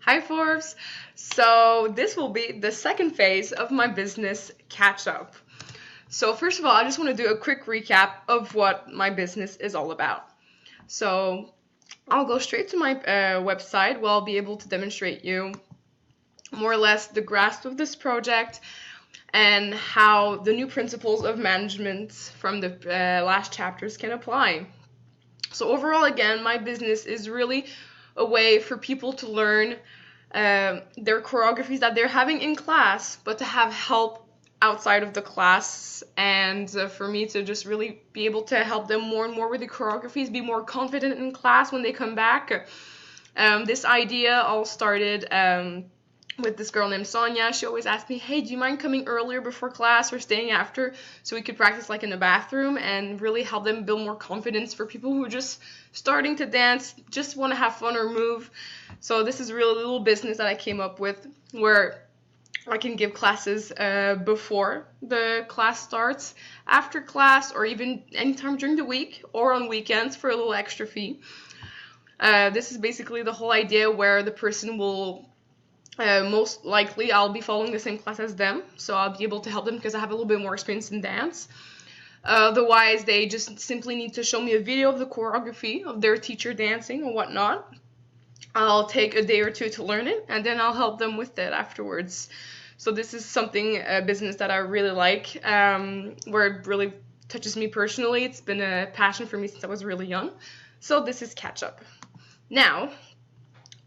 Hi Forbes! So this will be the second phase of my business catch up. So first of all, I just want to do a quick recap of what my business is all about. So I'll go straight to my website where I'll be able to demonstrate you more or less the grasp of this project and how the new principles of management from the last chapters can apply. So overall, again, my business is really a way for people to learn their choreographies that they're having in class, but to have help outside of the class, and for me to just really be able to help them more and more with the choreographies, be more confident in class when they come back. This idea all started with this girl named Sonia. She always asked me, hey, do you mind coming earlier before class or staying after so we could practice like in the bathroom and really help them build more confidence for people who are just starting to dance, just want to have fun or move. So this is a real little business that I came up with where I can give classes before the class starts, after class, or even anytime during the week or on weekends for a little extra fee. This is basically the whole idea where the person will most likely I'll be following the same class as them, so I'll be able to help them because I have a little bit more experience in dance. Otherwise, they just simply need to show me a video of the choreography of their teacher dancing or whatnot. I'll take a day or two to learn it, and then I'll help them with it afterwards. So this is a business that I really like, where it really touches me personally. It's been a passion for me since I was really young. So this is Catch Up. Now,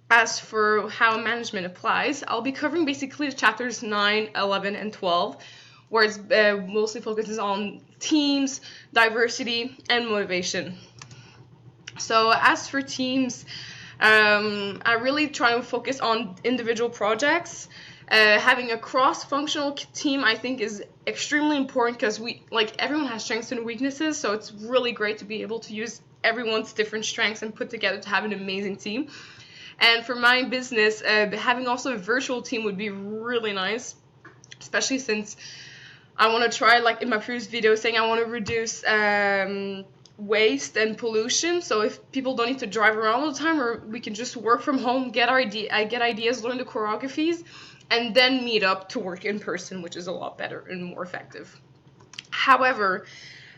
as for how management applies, I'll be covering basically chapters 9, 11, and 12, where it's mostly focuses on teams, diversity, and motivation. So as for teams, I really try to focus on individual projects. Having a cross-functional team, I think, is extremely important because everyone has strengths and weaknesses, so it's really great to be able to use everyone's different strengths and put together to have an amazing team. And for my business, having also a virtual team would be really nice, especially since I want to try, like in my previous video, saying I want to reduce waste and pollution. So if people don't need to drive around all the time, or we can just work from home, get ideas, learn the choreographies, and then meet up to work in person, which is a lot better and more effective. However,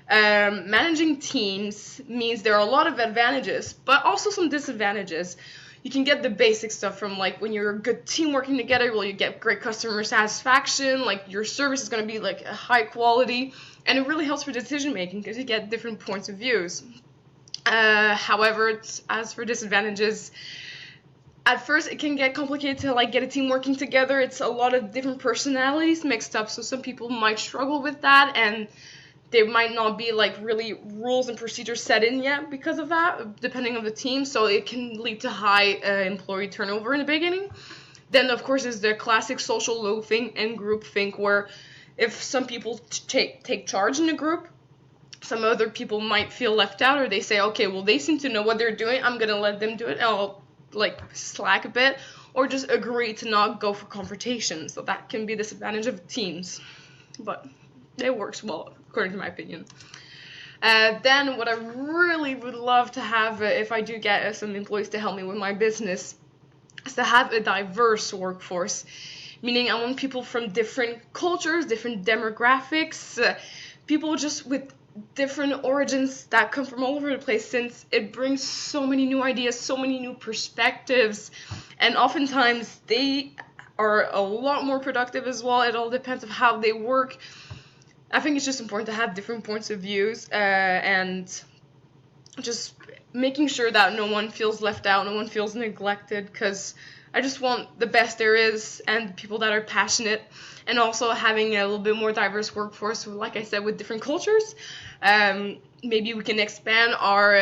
managing teams means there are a lot of advantages, but also some disadvantages. You can get the basic stuff from like when you're a good team working together, well, you get great customer satisfaction, like your service is going to be like a high quality, and it really helps for decision making because you get different points of views. However, as for disadvantages, at first it can get complicated to like get a team working together. It's a lot of different personalities mixed up, so some people might struggle with that, and there might not be like really rules and procedures set in yet because of that, depending on the team, so it can lead to high employee turnover in the beginning. Then of course is the classic social loafing and group think, where if some people take charge in a group, some other people might feel left out, or they say, okay, well, they seem to know what they're doing, I'm gonna let them do it, and I'll like slack a bit, or just agree to not go for confrontation. So that can be the disadvantage of teams, but it works well according to my opinion. Then what I really would love to have, if I do get some employees to help me with my business, is to have a diverse workforce. Meaning I want people from different cultures, different demographics, people just with different origins that come from all over the place, since it brings so many new ideas, so many new perspectives, and oftentimes they are a lot more productive as well. It all depends on how they work. I think it's just important to have different points of views, and just making sure that no one feels left out, no one feels neglected, because I just want the best there is and people that are passionate, and also having a little bit more diverse workforce, like I said, with different cultures. Maybe we can expand our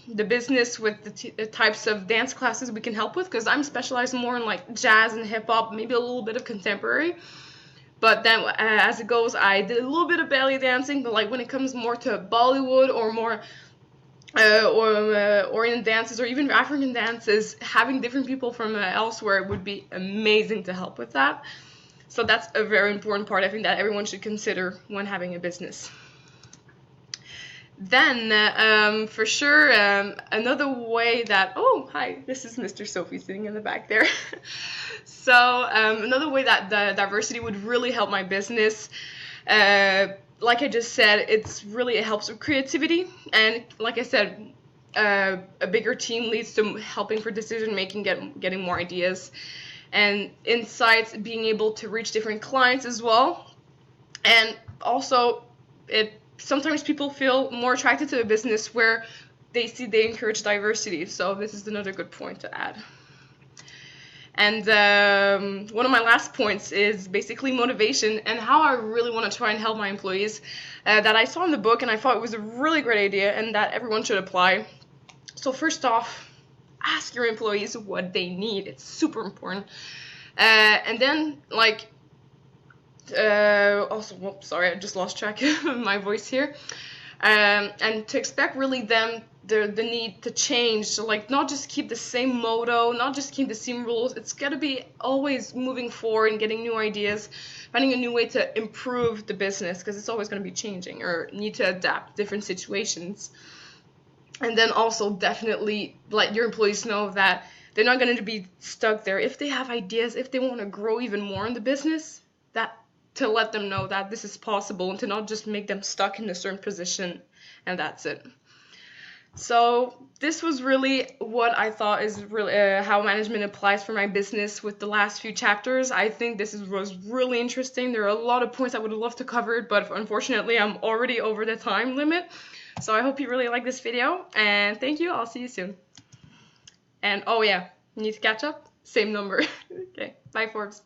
the business with the types of dance classes we can help with, because I'm specialized more in like jazz and hip hop, maybe a little bit of contemporary. But then as it goes, I did a little bit of belly dancing, but like when it comes more to Bollywood or more Orient dances or even African dances, having different people from elsewhere would be amazing to help with that. So that's a very important part, I think, that everyone should consider when having a business. Then, for sure, another way that, oh, hi, this is Mr. Sophie sitting in the back there. So, another way that the diversity would really help my business, like I just said, it helps with creativity. And like I said, a bigger team leads to helping for decision making, getting more ideas and insights, being able to reach different clients as well. And also, it sometimes people feel more attracted to a business where they encourage diversity. So this is another good point to add. And one of my last points is basically motivation and how I really want to try and help my employees that I saw in the book, and I thought it was a really great idea and that everyone should apply. So first off, ask your employees what they need. It's super important. And then, like, also, whoops, sorry, I just lost track of my voice here. And to expect really the need to change, so like not just keep the same motto, not just keep the same rules. It's got to be always moving forward and getting new ideas, finding a new way to improve the business, because it's always going to be changing or need to adapt different situations. And then also definitely let your employees know that they're not going to be stuck there. If they have ideas, if they want to grow even more in the business, that to let them know that this is possible and to not just make them stuck in a certain position and that's it. So this was really what I thought is really how management applies for my business with the last few chapters. I think was really interesting. There are a lot of points I would love to cover, but unfortunately I'm already over the time limit. So I hope you really like this video, and thank you. I'll see you soon. And oh yeah, you need to catch up? Same number. Okay, bye Forbes.